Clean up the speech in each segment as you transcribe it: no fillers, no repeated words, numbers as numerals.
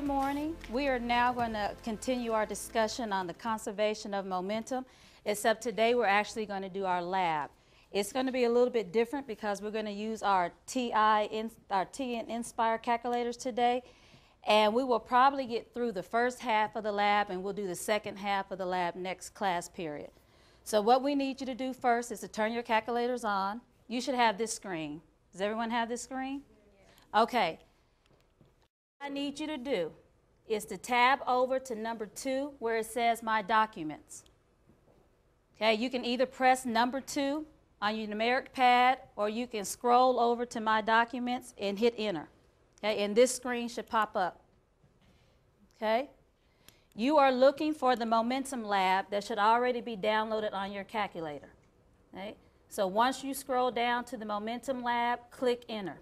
morning. We are now going to continue our discussion on the conservation of momentum, except today we're actually going to do our lab. It's going to be a little bit different because we're going to use our TI-Nspire calculators today, and we will probably get through the first half of the lab and we'll do the second half of the lab next class period. So what we need you to do first is to turn your calculators on. You should have this screen. Does everyone have this screen? Okay. What I need you to do is to tab over to number 2 where it says My Documents. Okay, you can either press number 2 on your numeric pad or you can scroll over to My Documents and hit Enter. Okay, and this screen should pop up. Okay, you are looking for the Momentum Lab that should already be downloaded on your calculator. Okay, so once you scroll down to the Momentum Lab, click Enter.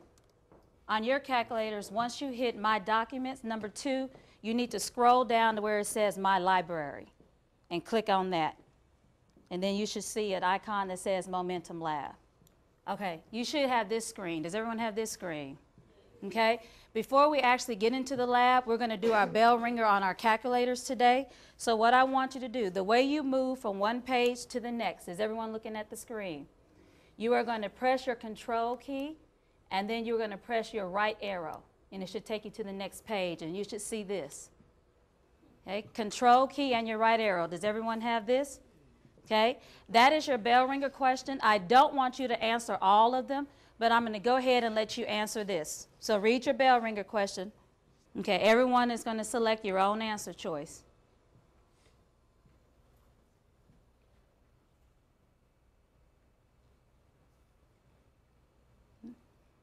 On your calculators, once you hit My Documents, number 2, you need to scroll down to where it says My Library and click on that. And then you should see an icon that says Momentum Lab. Okay, you should have this screen. Does everyone have this screen? Okay, before we actually get into the lab, we're going to do our bell ringer on our calculators today. So what I want you to do, the way you move from one page to the next, is everyone looking at the screen? You are going to press your control key, and then you're going to press your right arrow, and it should take you to the next page, and you should see this. Okay, control key and your right arrow. Does everyone have this? Okay, that is your bell ringer question. I don't want you to answer all of them, but I'm going to go ahead and let you answer this. So read your bell ringer question. Okay, everyone is going to select your own answer choice.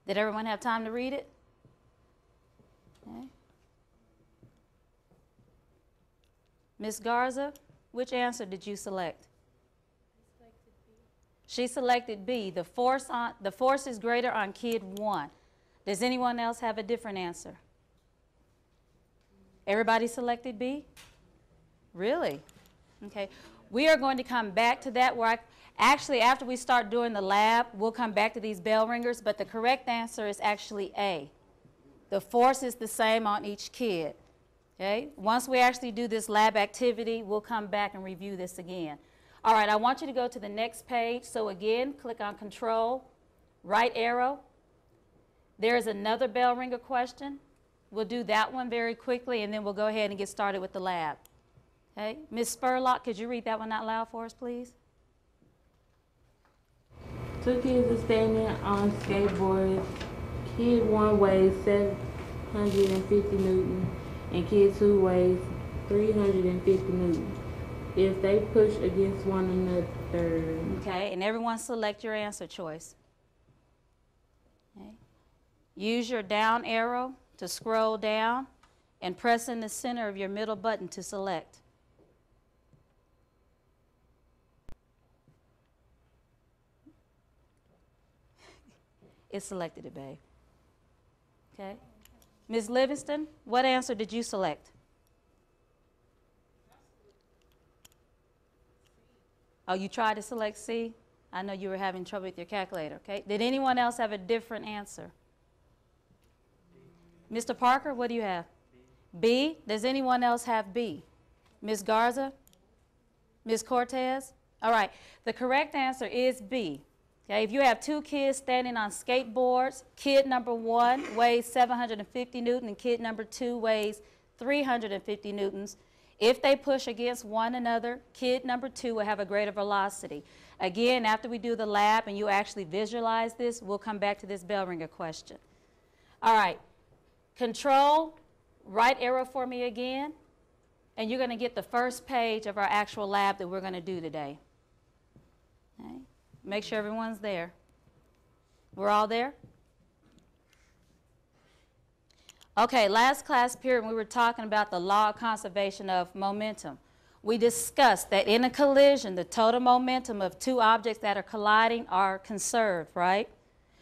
Did everyone have time to read it? Okay. Ms. Garza, which answer did you select? She selected B. The force is greater on kid 1. Does anyone else have a different answer? Everybody selected B? Really? Okay. We are going to come back to that where actually, after we start doing the lab, we'll come back to these bell ringers, but the correct answer is actually A. The force is the same on each kid. Okay? Once we actually do this lab activity, we'll come back and review this again. All right, I want you to go to the next page. So again, click on Control, right arrow. There is another bell ringer question. We'll do that one very quickly, and then we'll go ahead and get started with the lab. Okay? Ms. Spurlock, could you read that one out loud for us, please? 2 kids are standing on skateboards. Kid 1 weighs 750 newtons and kid 2 weighs 350 newtons. If they push against one another. Okay, and everyone select your answer choice. Okay. Use your down arrow to scroll down and press in the center of your middle button to select. It selected it, babe. Okay. Ms. Livingston, what answer did you select? Oh, you tried to select C? I know you were having trouble with your calculator, okay? Did anyone else have a different answer? Mr. Parker, what do you have? B. Does anyone else have B? Ms. Garza? Ms. Cortez? All right, the correct answer is B. Okay, if you have 2 kids standing on skateboards, kid number 1 weighs 750 newtons and kid number 2 weighs 350 newtons. If they push against one another, kid number 2 will have a greater velocity. Again, after we do the lab and you actually visualize this, we'll come back to this bell ringer question. All right, control, right arrow for me again, and you're going to get the first page of our actual lab that we're going to do today. Okay. Make sure everyone's there. We're all there? Okay, last class period we were talking about the law of conservation of momentum. We discussed that in a collision, the total momentum of 2 objects that are colliding are conserved, right?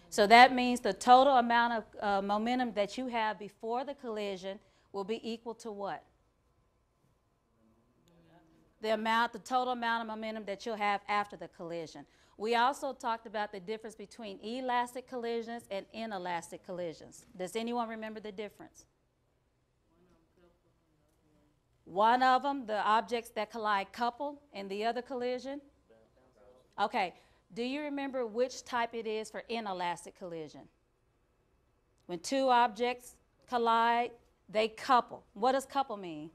So that means the total amount of momentum that you have before the collision will be equal to what? The total amount of momentum that you'll have after the collision. We also talked about the difference between elastic collisions and inelastic collisions. Does anyone remember the difference? One of them, the objects that collide couple, and the other collision? Okay. Do you remember which type it is for inelastic collision? When two objects collide, they couple. What does couple mean?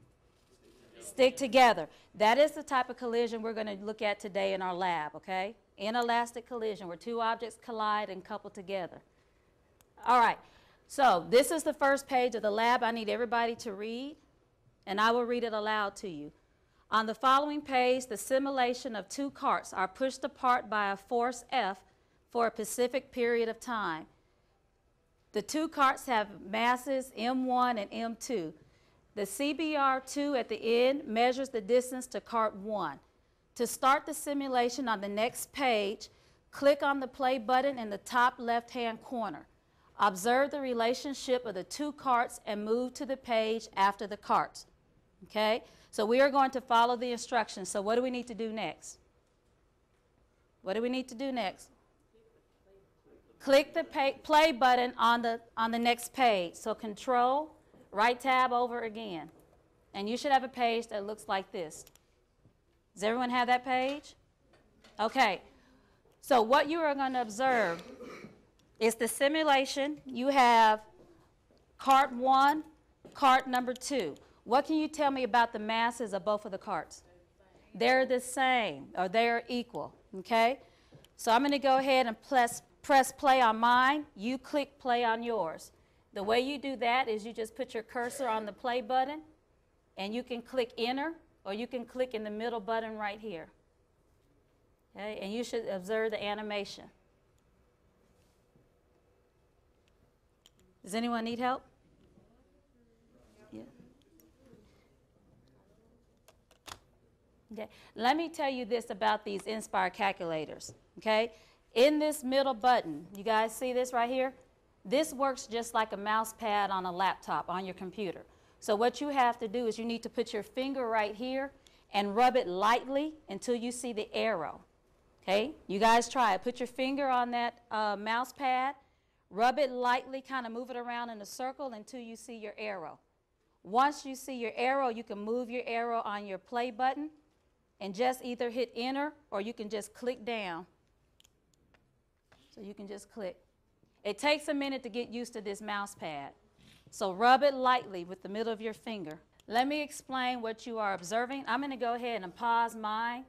Stick together. That is the type of collision we're going to look at today in our lab, okay? Inelastic collision, where two objects collide and couple together. All right. So this is the first page of the lab I need everybody to read, and I will read it aloud to you. On the following page, the simulation of two carts are pushed apart by a force F for a specific period of time. The two carts have masses M1 and M2. The CBR2 at the end measures the distance to cart 1. To start the simulation on the next page, click on the play button in the top left-hand corner. Observe the relationship of the two carts and move to the page after the carts. Okay? So we are going to follow the instructions. So what do we need to do next? What do we need to do next? Click the play button on the next page. So control, right tab over again. And you should have a page that looks like this. Does everyone have that page? Okay. So what you are going to observe is the simulation. You have cart 1, cart number 2. What can you tell me about the masses of both of the carts? They're the same, or they're equal, okay? So I'm going to go ahead and press play on mine. You click play on yours. The way you do that is you just put your cursor on the play button, and you can click enter, or you can click in the middle button right here. Okay? And you should observe the animation. Does anyone need help? Yeah. Okay. Let me tell you this about these Nspire calculators. Okay. In this middle button, you guys see this right here? This works just like a mouse pad on a laptop, on your computer. So what you have to do is you need to put your finger right here and rub it lightly until you see the arrow. Okay. You guys try it. Put your finger on that mouse pad. Rub it lightly, kind of move it around in a circle until you see your arrow. Once you see your arrow, you can move your arrow on your play button and just either hit enter, or you can just click down. So you can just click. It takes a minute to get used to this mouse pad. So rub it lightly with the middle of your finger. Let me explain what you are observing. I'm going to go ahead and pause mine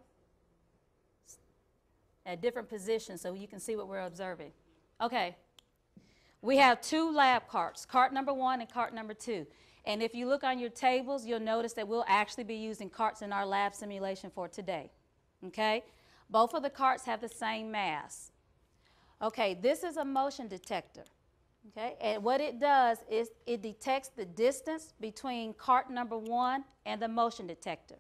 at different positions so you can see what we're observing. Okay. We have two lab carts, cart number 1 and cart number 2. And if you look on your tables, you'll notice that we'll actually be using carts in our lab simulation for today. Okay? Both of the carts have the same mass. Okay, this is a motion detector. Okay? And what it does is it detects the distance between cart number 1 and the motion detector.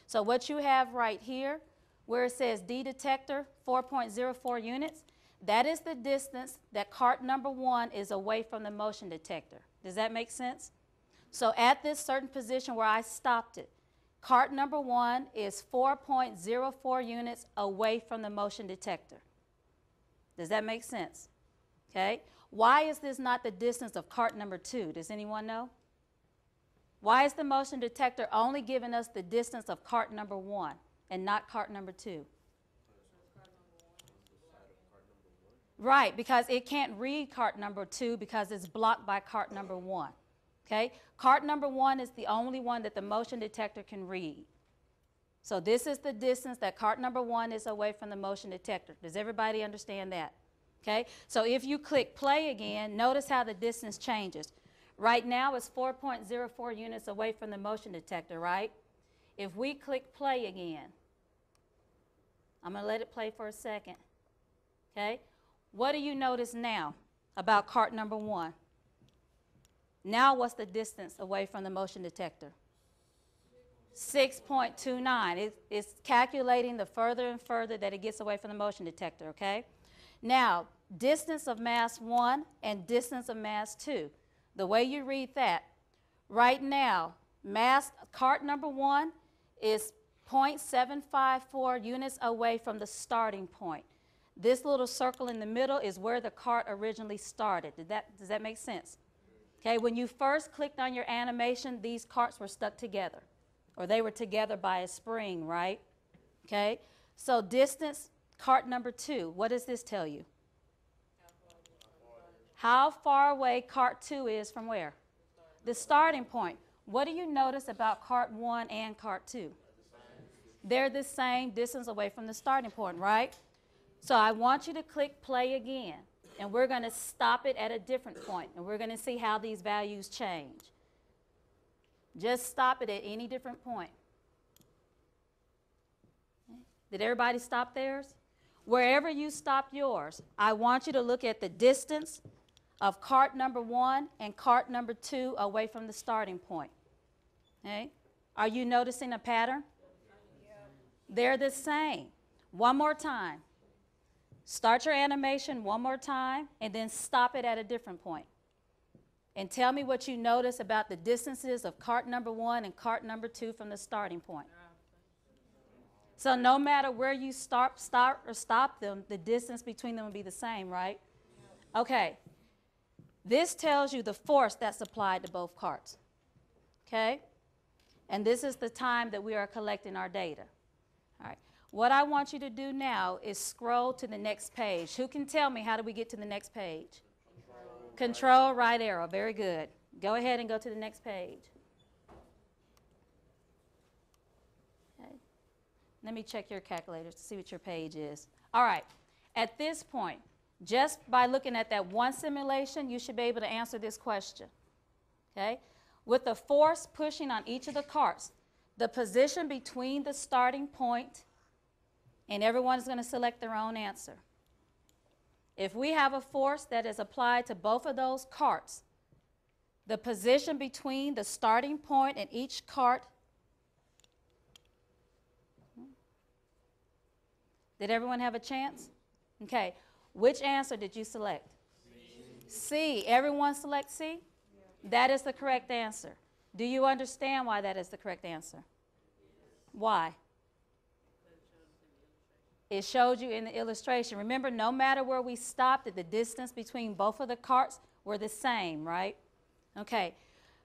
So what you have right here, where it says D detector 4.04 units, that is the distance that cart number 1 is away from the motion detector. Does that make sense? So at this certain position where I stopped it, cart number 1 is 4.04 units away from the motion detector. Does that make sense? Okay. Why is this not the distance of cart number 2? Does anyone know? Why is the motion detector only giving us the distance of cart number 1 and not cart number 2? Right, because it can't read cart number 2 because it's blocked by cart number 1. Okay? Cart number 1 is the only one that the motion detector can read. So this is the distance that cart number 1 is away from the motion detector. Does everybody understand that? Okay? So if you click play again, notice how the distance changes. Right now it's 4.04 units away from the motion detector, right? If we click play again, I'm going to let it play for a second. Okay? What do you notice now about cart number 1? Now what's the distance away from the motion detector? 6.29. It's calculating the further and further that it gets away from the motion detector, okay? Now, distance of mass 1 and distance of mass 2. The way you read that, right now, cart number 1 is 0.754 units away from the starting point. This little circle in the middle is where the cart originally started. Does that make sense? Okay, when you first clicked on your animation, these carts were stuck together. or they were together by a spring, right? Okay, so distance, cart number 2, what does this tell you? How far away cart 2 is from where? The starting point. What do you notice about cart 1 and cart 2? They're the same distance away from the starting point, right? So I want you to click play again, and we're going to stop it at a different point, and we're going to see how these values change. Just stop it at any different point. Did everybody stop theirs? Wherever you stopped yours, I want you to look at the distance of cart number 1 and cart number 2 away from the starting point. Okay? Are you noticing a pattern? Yeah. They're the same. One more time. Start your animation one more time and then stop it at a different point. And tell me what you notice about the distances of cart number 1 and cart number 2 from the starting point. So no matter where you start or stop them, the distance between them will be the same, right? Okay. This tells you the force that's applied to both carts. Okay? And this is the time that we are collecting our data. All right. What I want you to do now is scroll to the next page. Who can tell me how do we get to the next page? Control right arrow. Very good. Go ahead and go to the next page. Okay. Let me check your calculators to see what your page is. All right. At this point, just by looking at that one simulation, you should be able to answer this question. Okay? With the force pushing on each of the carts, the position between the starting point, and everyone is going to select their own answer. If we have a force that is applied to both of those carts, the position between the starting point and each cart. Did everyone have a chance? Okay. Which answer did you select? C. Everyone select C? Yeah. That is the correct answer. Do you understand why that is the correct answer? Why? It showed you in the illustration. Remember, no matter where we stopped at, the distance between both of the carts were the same, right? Okay.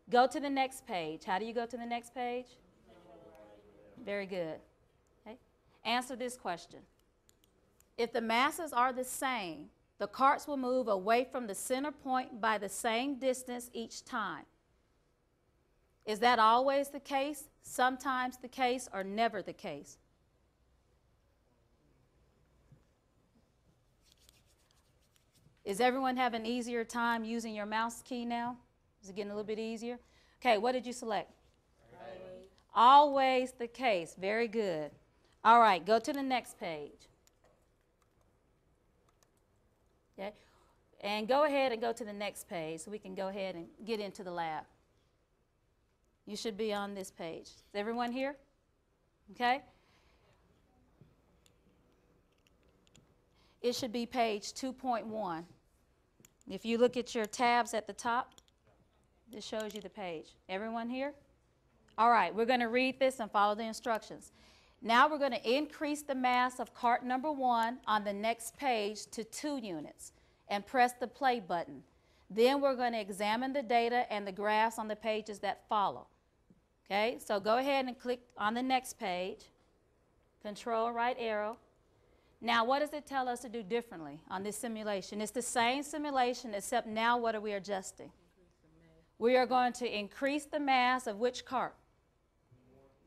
Go to the next page. How do you go to the next page? Very good. Okay. Answer this question. If the masses are the same, the carts will move away from the center point by the same distance each time. Is that always the case, sometimes the case, or never the case? Is everyone having an easier time using your mouse key now? Is it getting a little bit easier? Okay, what did you select? Always. Always the case. Very good. All right, go to the next page. Okay, and go ahead and go to the next page so we can go ahead and get into the lab. You should be on this page. Is everyone here? Okay. It should be page 2.1. If you look at your tabs at the top, this shows you the page. Everyone here? All right, we're going to read this and follow the instructions. Now we're going to increase the mass of cart number 1 on the next page to 2 units and press the play button. Then we're going to examine the data and the graphs on the pages that follow. Okay, so go ahead and click on the next page. Control right arrow. Now what does it tell us to do differently on this simulation? It's the same simulation except now what are we adjusting? We are going to increase the mass of which cart?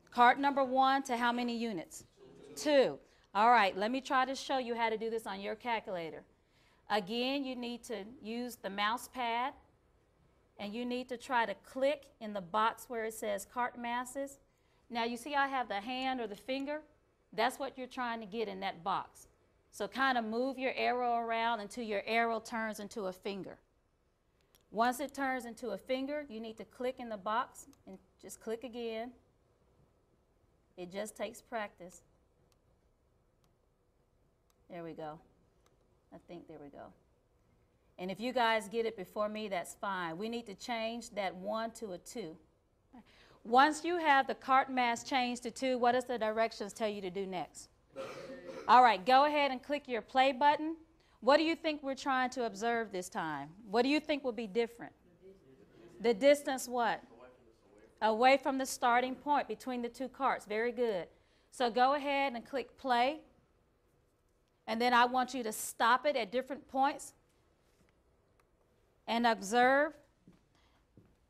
Cart number 1 to how many units? 2. All right, let me try to show you how to do this on your calculator. Again, you need to use the mouse pad, and you need to try to click in the box where it says cart masses. Now you see I have the hand or the finger? That's what you're trying to get in that box. So kind of move your arrow around until your arrow turns into a finger. Once it turns into a finger, you need to click in the box and just click again. It just takes practice. There we go. I think there we go. And if you guys get it before me, that's fine. We need to change that 1 to a 2. Once you have the cart mass changed to 2, what does the directions tell you to do next? All right, go ahead and click your play button. What do you think we're trying to observe this time? What do you think will be different? The distance what? Away from the starting point between the two carts. Very good. So go ahead and click play. And then I want you to stop it at different points and observe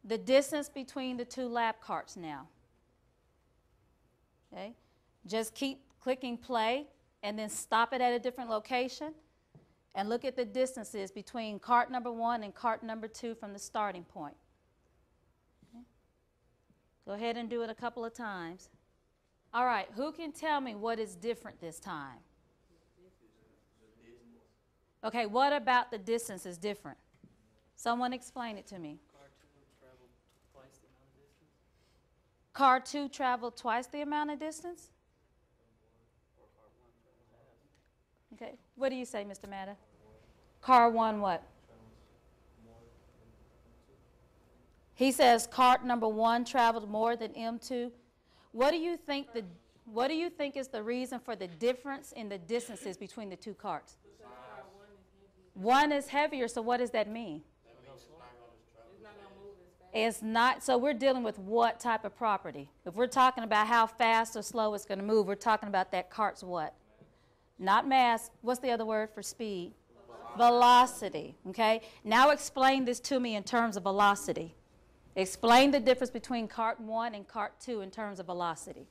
the distance between the two lab carts now. Okay? Just keep clicking play and then stop it at a different location and look at the distances between cart number 1 and cart number 2 from the starting point. Okay? Go ahead and do it a couple of times. All right, who can tell me what is different this time? Okay, what about the distance is different? Someone explain it to me. Car 2 traveled twice the amount of distance? Okay, what do you say, Mr. Matta? Car 1 what? He says cart number 1 traveled more than M2. What do you think is the reason for the difference in the distances between the two carts? One is heavier, so what does that mean? It's not, so we're dealing with what type of property? If we're talking about how fast or slow it's going to move, we're talking about that cart's what? Not mass. What's the other word for speed? Velocity. Okay? Now explain this to me in terms of velocity. Explain the difference between cart 1 and cart 2 in terms of velocity.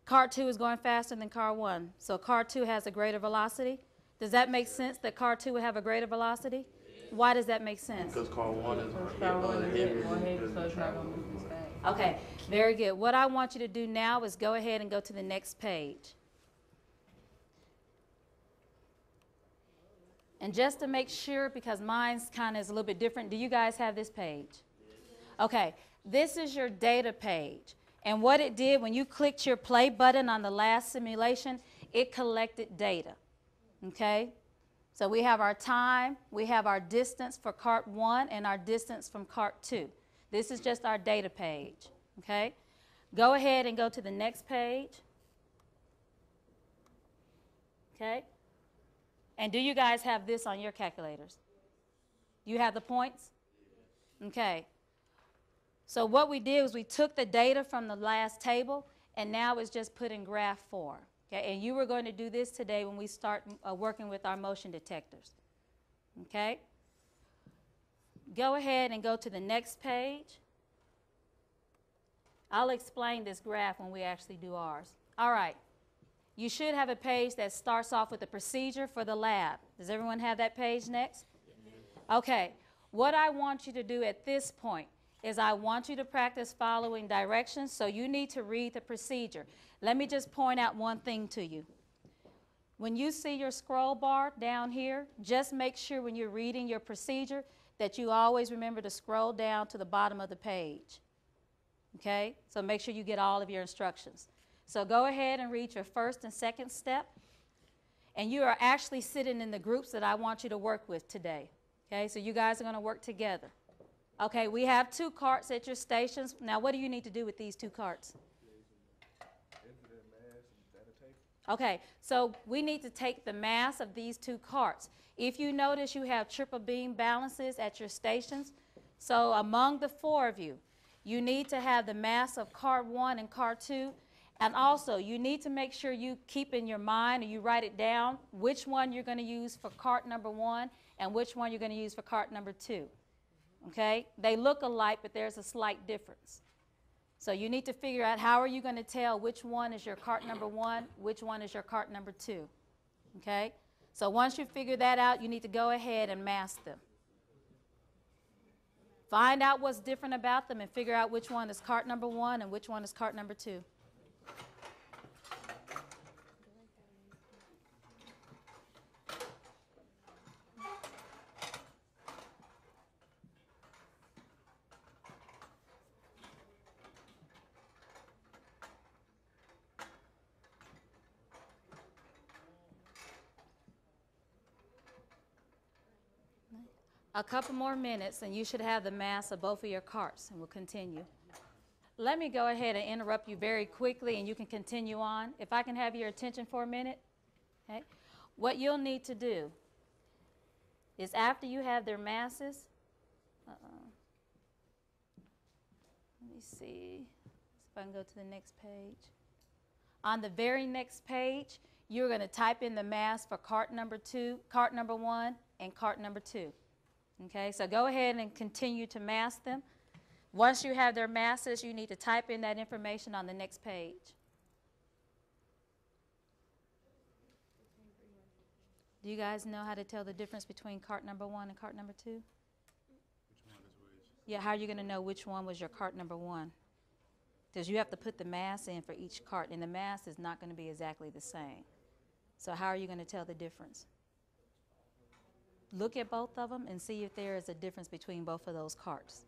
Cart 2 is going faster than car 1. So car 2 has a greater velocity. Does that make sense that car 2 would have a greater velocity? Why does that make sense? Because car 1 is more heavy, so it's not going to move as fast. Okay, very good. What I want you to do now is go ahead and go to the next page. And just to make sure, because mine's kind of is a little bit different, do you guys have this page? Okay, this is your data page. And what it did, when you clicked your play button on the last simulation, it collected data. Okay? So we have our time, we have our distance for cart 1 and our distance from cart 2. This is just our data page. Okay? Go ahead and go to the next page. Okay? And do you guys have this on your calculators? You have the points? Okay. So what we did was we took the data from the last table, and now it's just put in graph form. Okay? And you were going to do this today when we start working with our motion detectors. Okay? Go ahead and go to the next page. I'll explain this graph when we actually do ours. All right. You should have a page that starts off with the procedure for the lab. Does everyone have that page next? Okay. What I want you to do at this point is I want you to practice following directions, so you need to read the procedure. Let me just point out one thing to you. When you see your scroll bar down here, just make sure when you're reading your procedure that you always remember to scroll down to the bottom of the page. Okay? So make sure you get all of your instructions. So go ahead and read your first and second step. And you are actually sitting in the groups that I want you to work with today. Okay? So you guys are going to work together. Okay, we have 2 carts at your stations. Now, what do you need to do with these 2 carts? Okay, so we need to take the mass of these 2 carts. If you notice, you have triple beam balances at your stations. So among the 4 of you, you need to have the mass of cart 1 and cart 2. And also, you need to make sure you keep in your mind, or you write it down, which one you're going to use for cart number 1 and which one you're going to use for cart number 2. Okay? They look alike, but there's a slight difference. So you need to figure out how are you going to tell which one is your cart number 1, which one is your cart number 2. Okay? So once you figure that out, you need to go ahead and mask them. Find out what's different about them and figure out which one is cart number 1 and which one is cart number 2. A couple more minutes and you should have the mass of both of your carts, and we'll continue. Let me go ahead and interrupt you very quickly and you can continue on. If I can have your attention for a minute. Okay? What you'll need to do is after you have their masses, Let me see if I can go to the next page. On the very next page, you're going to type in the mass for cart number 1, and cart number 2. Okay, so go ahead and continue to mass them. Once you have their masses, you need to type in that information on the next page. Do you guys know how to tell the difference between cart number 1 and cart number 2? Which one is which? Yeah, how are you going to know which one was your cart number 1? Because you have to put the mass in for each cart, and the mass is not going to be exactly the same. So how are you going to tell the difference? Look at both of them and see if there is a difference between both of those carts,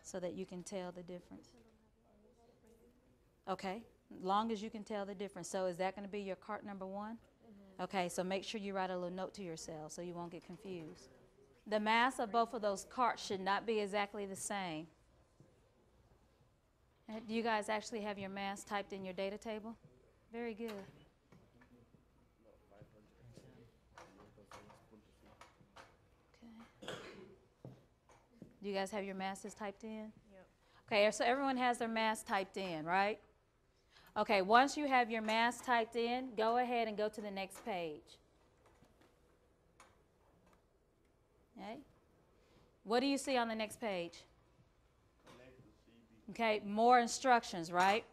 so that you can tell the difference. Okay, as long as you can tell the difference. So is that going to be your cart number 1? Mm-hmm. Okay, so make sure you write a little note to yourself so you won't get confused. The mass of both of those carts should not be exactly the same. Do you guys actually have your mass typed in your data table? Very good. Okay. Do you guys have your masses typed in? Yep. Okay, so everyone has their mass typed in, right? Okay, once you have your mass typed in, go ahead and go to the next page. Okay. What do you see on the next page? Okay, more instructions, right?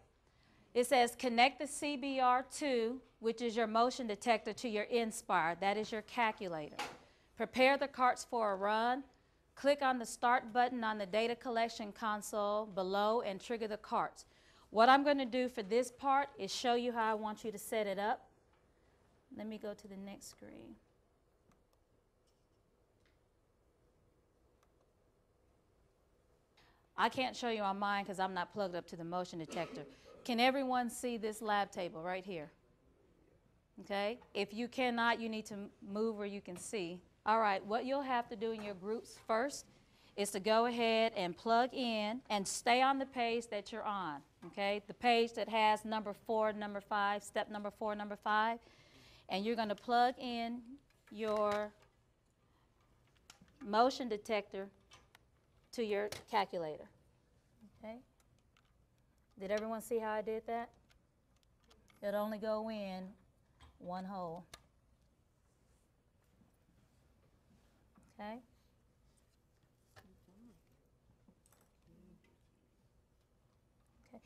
It says connect the CBR2, which is your motion detector, to your Nspire. That is your calculator. Prepare the carts for a run. Click on the start button on the data collection console below and trigger the carts. What I'm going to do for this part is show you how I want you to set it up. Let me go to the next screen. I can't show you on mine because I'm not plugged up to the motion detector. Can everyone see this lab table right here? Okay, if you cannot, you need to move where you can see. All right, what you'll have to do in your groups first is to go ahead and plug in and stay on the page that you're on, okay? The page that has number 4, number 5, step number 4, number 5. And you're going to plug in your motion detector to your calculator, okay? Did everyone see how I did that? It'll only go in one hole, okay? Okay.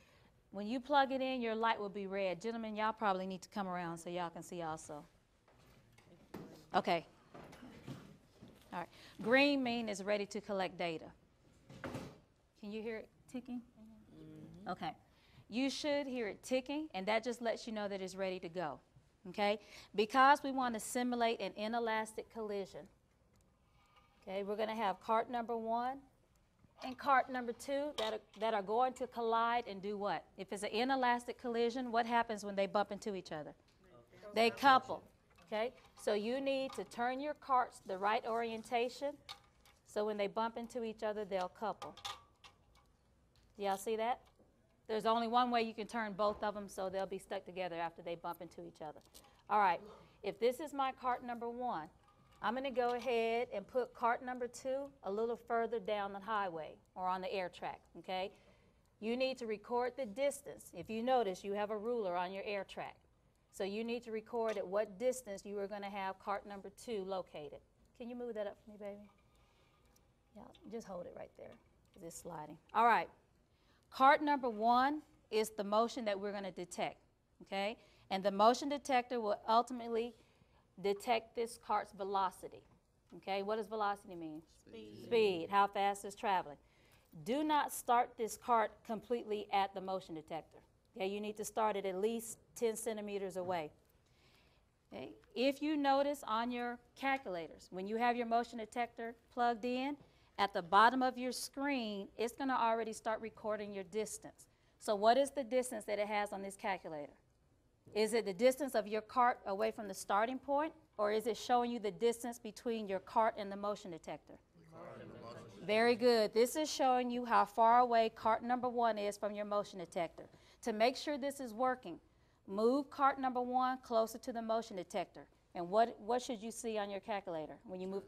When you plug it in, your light will be red. Gentlemen, y'all probably need to come around so y'all can see also. Okay. All right. Green means it's ready to collect data. Can you hear it ticking? Mm-hmm. Okay. You should hear it ticking, and that just lets you know that it's ready to go. Okay? Because we want to simulate an inelastic collision. Okay, we're going to have cart number 1 and cart number 2 that are going to collide and do what? If it's an inelastic collision, what happens when they bump into each other? They couple. Okay? So you need to turn your carts the right orientation so when they bump into each other, they'll couple. Do y'all see that? There's only one way you can turn both of them so they'll be stuck together after they bump into each other. All right, if this is my cart number 1, I'm going to go ahead and put cart number 2 a little further down the highway or on the air track, okay? You need to record the distance. If you notice, you have a ruler on your air track. So you need to record at what distance you are going to have cart number 2 located. Can you move that up for me, baby? Yeah, just hold it right there because it's sliding. All right. Cart number 1 is the motion that we're going to detect, okay? And the motion detector will ultimately detect this cart's velocity, okay? What does velocity mean? Speed. Speed, how fast it's traveling. Do not start this cart completely at the motion detector, okay? You need to start it at least 10 centimeters away. Okay? If you notice on your calculators, when you have your motion detector plugged in, at the bottom of your screen, it's going to already start recording your distance. So what is the distance that it has on this calculator? Is it the distance of your cart away from the starting point, or is it showing you the distance between your cart and the motion detector? Very good. This is showing you how far away cart number 1 is from your motion detector. To make sure this is working, move cart number 1 closer to the motion detector. And what should you see on your calculator when you move?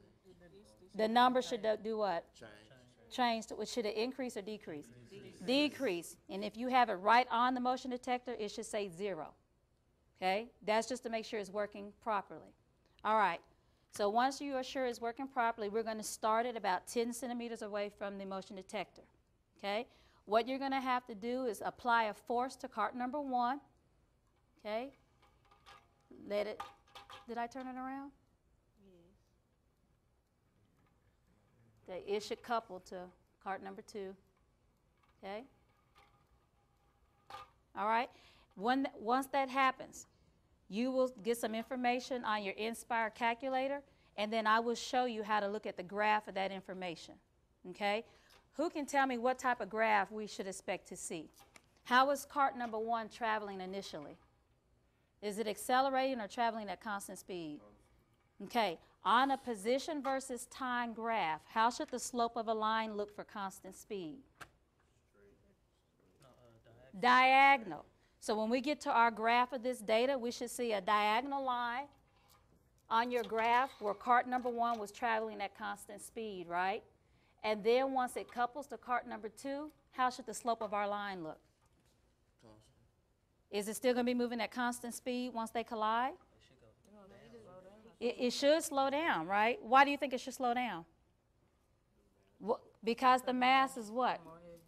The number should do what? Change. Change. Should it increase or decrease? Decrease. And if you have it right on the motion detector, it should say 0. Okay? That's just to make sure it's working properly. All right. So once you are sure it's working properly, we're going to start it about 10 centimeters away from the motion detector. Okay? What you're going to have to do is apply a force to cart number 1. Okay? Let it, did I turn it around? Okay, it should couple to cart number 2. Okay? All right? Once that happens, you will get some information on your Nspire calculator, and then I will show you how to look at the graph of that information. Okay? Who can tell me what type of graph we should expect to see? How is cart number 1 traveling initially? Is it accelerating or traveling at constant speed? Okay. On a position versus time graph, how should the slope of a line look for constant speed? Diagonal. So when we get to our graph of this data, we should see a diagonal line on your graph where cart number 1 was traveling at constant speed, right? And then once it couples to cart number 2, how should the slope of our line look? Constant. Is it still going to be moving at constant speed once they collide? It should slow down, right? Why do you think it should slow down? Because the mass is what?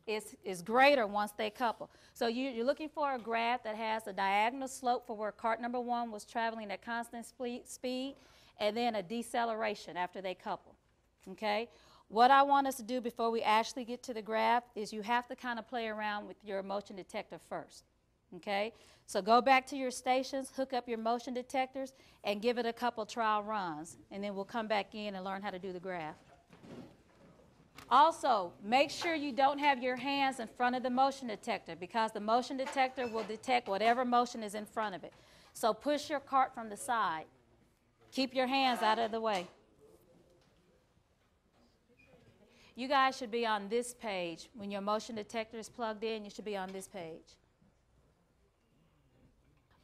It's greater once they couple. So you're looking for a graph that has a diagonal slope for where cart number 1 was traveling at constant speed, and then a deceleration after they couple. Okay? What I want us to do before we actually get to the graph is you have to kind of play around with your motion detector first. Okay? So go back to your stations, hook up your motion detectors, and give it a couple trial runs. And then we'll come back in and learn how to do the graph. Also, make sure you don't have your hands in front of the motion detector because the motion detector will detect whatever motion is in front of it. So push your cart from the side. Keep your hands out of the way. You guys should be on this page. When your motion detector is plugged in, you should be on this page.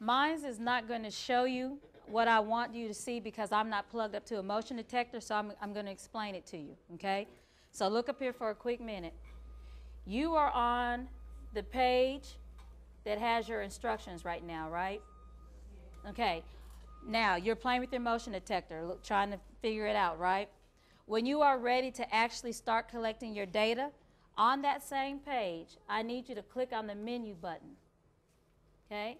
Mine is not going to show you what I want you to see because I'm not plugged up to a motion detector, so I'm going to explain it to you, okay? So look up here for a quick minute. You are on the page that has your instructions right now, right? Okay. Now, you're playing with your motion detector, trying to figure it out, right? When you are ready to actually start collecting your data, on that same page, I need you to click on the menu button, okay?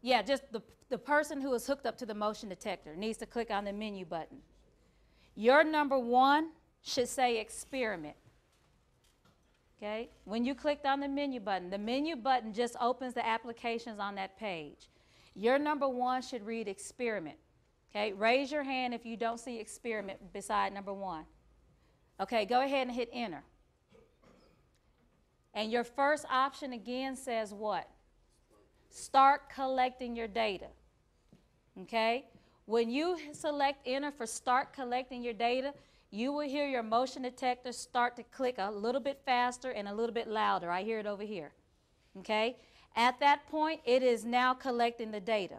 Yeah, just the person who is hooked up to the motion detector needs to click on the menu button. Your number 1 should say experiment. Okay? When you clicked on the menu button just opens the applications on that page. Your number 1 should read experiment. Okay? Raise your hand if you don't see experiment beside number 1. Okay, go ahead and hit enter. And your first option again says what? Start collecting your data. Okay? When you select enter for start collecting your data, you will hear your motion detector start to click a little bit faster and a little bit louder. I hear it over here. Okay? At that point, it is now collecting the data.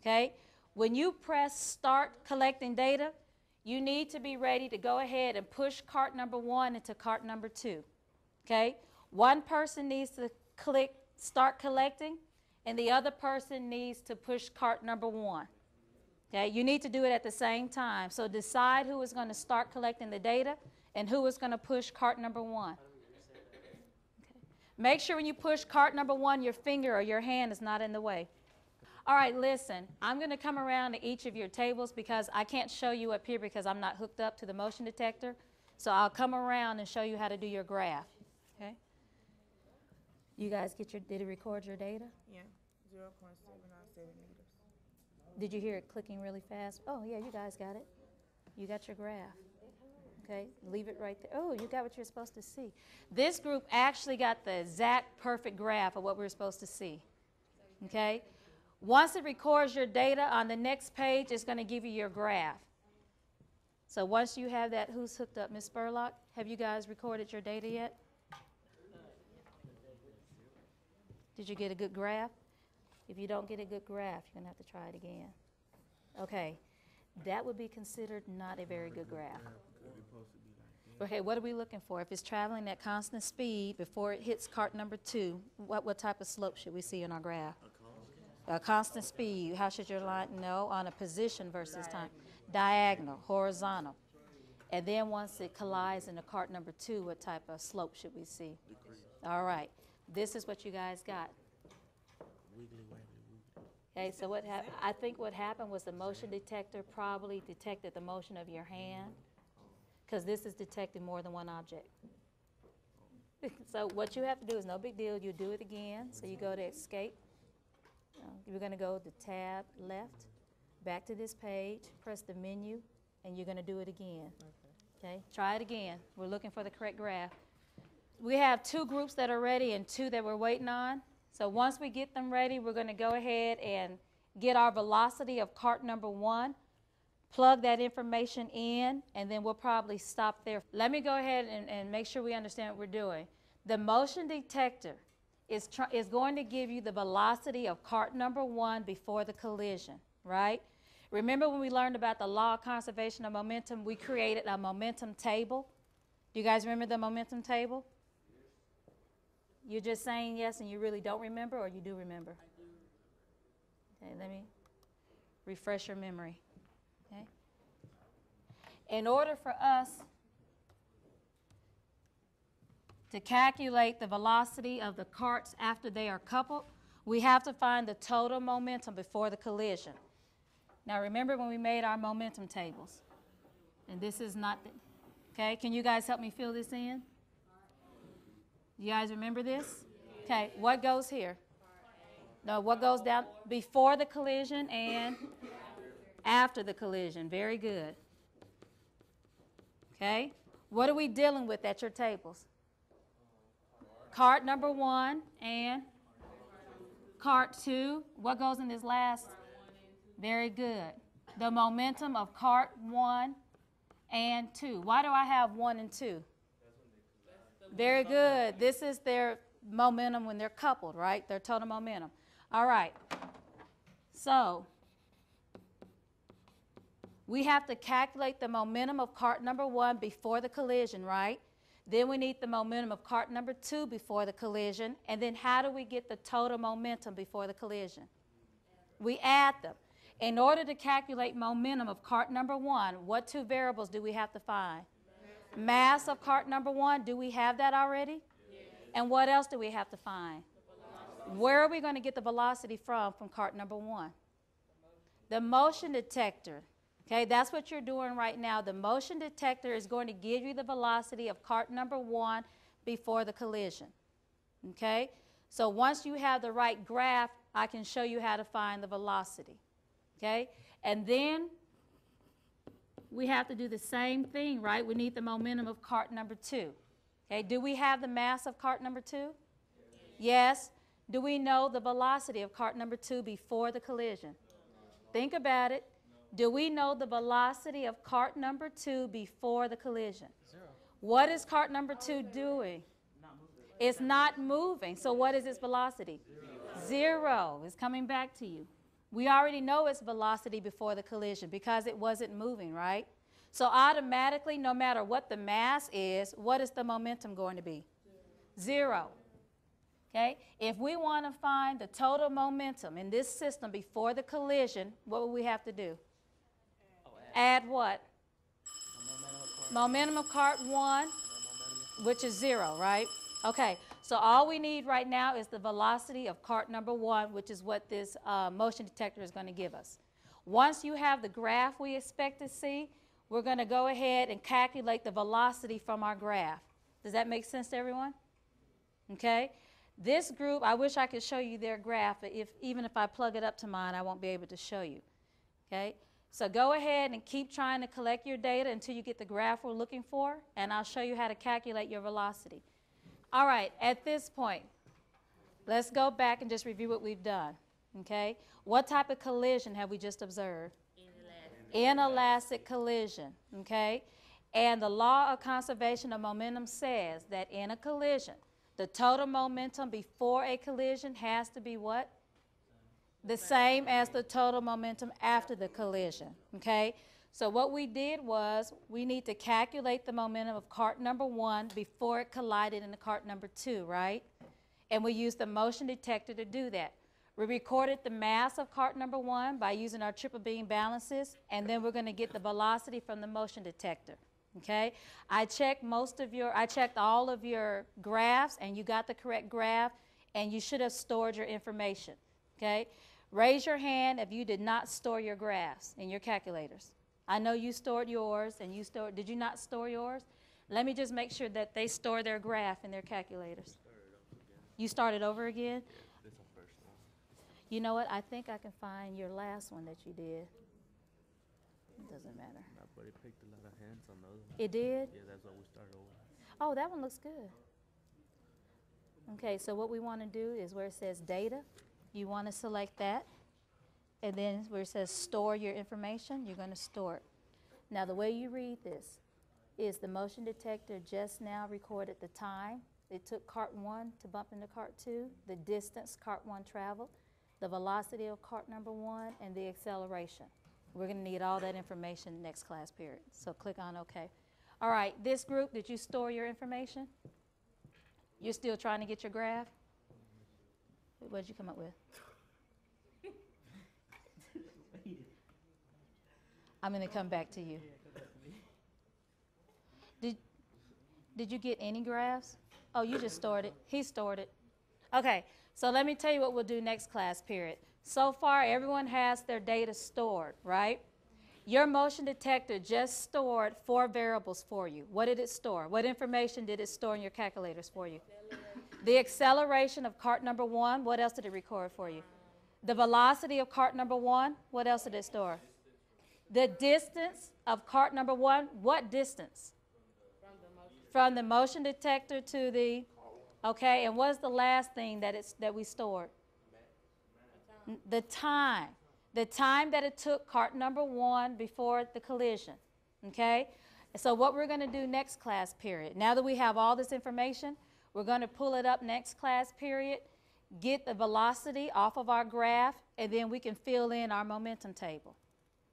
Okay? When you press start collecting data, you need to be ready to go ahead and push cart number 1 into cart number 2. Okay? One person needs to click start collecting, and the other person needs to push cart number 1. Okay, you need to do it at the same time. So decide who is going to start collecting the data and who is going to push cart number 1. Okay. Make sure when you push cart number 1, your finger or your hand is not in the way. All right, listen, I'm going to come around to each of your tables because I can't show you up here because I'm not hooked up to the motion detector. So I'll come around and show you how to do your graph. Okay? You guys did it record your data? Yeah, 0.797 meters. Did you hear it clicking really fast? Oh, yeah, you guys got it. You got your graph. Okay, leave it right there. Oh, you got what you're supposed to see. This group actually got the exact perfect graph of what we were supposed to see. Okay? Once it records your data on the next page, it's going to give you your graph. So once you have that, who's hooked up? Ms. Spurlock, have you guys recorded your data yet? Did you get a good graph? If you don't get a good graph, you're going to have to try it again. Okay. That would be considered not a very good graph. It's supposed to be like that. Okay, what are we looking for? If it's traveling at constant speed before it hits cart number 2, what type of slope should we see in our graph? A constant speed. How should your line? No, on a position versus time. Diagonal, horizontal. And then once it collides into cart number 2, what type of slope should we see? All right. This is what you guys got. Wiggly, waggly, wiggly. Okay, so I think what happened was the motion detector probably detected the motion of your hand, because this is detecting more than one object. So what you have to do is no big deal. You do it again. So you go to escape. You're going to go to tab left, back to this page, press the menu, and you're going to do it again. Okay, try it again. We're looking for the correct graph. We have 2 groups that are ready and 2 that we're waiting on. So once we get them ready, we're going to go ahead and get our velocity of cart number 1, plug that information in, and then we'll probably stop there. Let me go ahead and make sure we understand what we're doing. The motion detector is going to give you the velocity of cart number 1 before the collision, right? Remember when we learned about the law of conservation of momentum, we created a momentum table. Do you guys remember the momentum table? You're just saying yes and you really don't remember, or you do remember? I do. Okay, let me refresh your memory. Okay. In order for us to calculate the velocity of the carts after they are coupled, we have to find the total momentum before the collision. Now remember when we made our momentum tables, and this is not, okay, can you guys help me fill this in? You guys remember this? Okay, what goes here? No, what goes down before the collision and after the collision? Very good. Okay, what are we dealing with at your tables? Cart number 1 and cart 2. What goes in this last? Very good. The momentum of cart 1 and 2. Why do I have 1 and 2? Very good. This is their momentum when they're coupled, right? Their total momentum. All right. So we have to calculate the momentum of cart number 1 before the collision, right? Then we need the momentum of cart number 2 before the collision. And then how do we get the total momentum before the collision? We add them. In order to calculate momentum of cart number 1, what 2 variables do we have to find? Mass of cart number 1, do we have that already? Yes. And what else do we have to find? Where are we going to get the velocity from cart number 1? The motion detector. Okay, that's what you're doing right now. The motion detector is going to give you the velocity of cart number 1 before the collision. Okay, so once you have the right graph, I can show you how to find the velocity. Okay, and then we have to do the same thing, right? We need the momentum of cart number 2. Okay, do we have the mass of cart number 2? Yes. Do we know the velocity of cart number 2 before the collision? Think about it. Do we know the velocity of cart number 2 before the collision? 0. What is cart number 2 doing? It's not moving. So what is its velocity? 0. It's coming back to you. We already know its velocity before the collision because it wasn't moving, right? So automatically, no matter what the mass is, what is the momentum going to be? 0. Okay? If we want to find the total momentum in this system before the collision, what would we have to do? Add what? Momentum of cart 1, which is 0, right? Okay, so all we need right now is the velocity of cart number 1, which is what this motion detector is going to give us. Once you have the graph we expect to see, we're going to go ahead and calculate the velocity from our graph. Does that make sense to everyone? Okay. This group, I wish I could show you their graph, but even if I plug it up to mine, I won't be able to show you. Okay. So go ahead and keep trying to collect your data until you get the graph we're looking for, and I'll show you how to calculate your velocity. All right, at this point, let's go back and just review what we've done. Okay? What type of collision have we just observed? Inelastic collision. Okay? And the law of conservation of momentum says that in a collision, the total momentum before a collision has to be what? The same as the total momentum after the collision, okay? So what we did was we need to calculate the momentum of cart number 1 before it collided into cart number 2, right? And we used the motion detector to do that. We recorded the mass of cart number 1 by using our triple beam balances, and then we're going to get the velocity from the motion detector, okay? I checked all of your graphs, and you got the correct graph, and you should have stored your information, okay? Raise your hand if you did not store your graphs in your calculators. I know you stored yours, and did you not store yours? Let me just make sure that they store their graph in their calculators. You started over again? This is the first one. You know what? I think I can find your last one that you did. It doesn't matter. Nah, but it picked a lot of hands on the other one. It did? Yeah, that's why we started over. Oh, that one looks good. Okay, so what we want to do is where it says data, you want to select that. And then where it says store your information, you're going to store it. Now, the way you read this is the motion detector just now recorded the time it took cart 1 to bump into cart 2, the distance cart 1 traveled, the velocity of cart number 1, and the acceleration. We're going to need all that information next class period. So click on OK. All right, this group, did you store your information? You're still trying to get your graph? What did you come up with? I'm going to come back to you. Did you get any graphs? Oh, you just stored it. He stored it. Okay, so let me tell you what we'll do next class period. So far, everyone has their data stored, right? Your motion detector just stored 4 variables for you. What did it store? What information did it store in your calculators for you? The acceleration of cart number 1. What else did it record for you? The velocity of cart number 1. What else did it store? The distance of cart number 1. What distance? From the motion detector to the, okay, and what's the last thing that we stored? The time. The time that it took cart number 1 before the collision, okay? So what we're going to do next class period, now that we have all this information, we're going to pull it up next class period, get the velocity off of our graph, and then we can fill in our momentum table,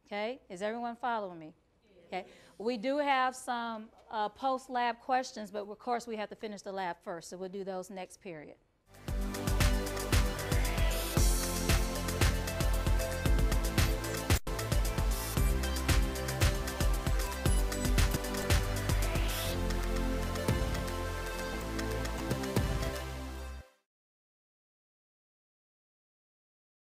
okay? Is everyone following me? Okay. We do have some post-lab questions, but of course we have to finish the lab first, so we'll do those next period.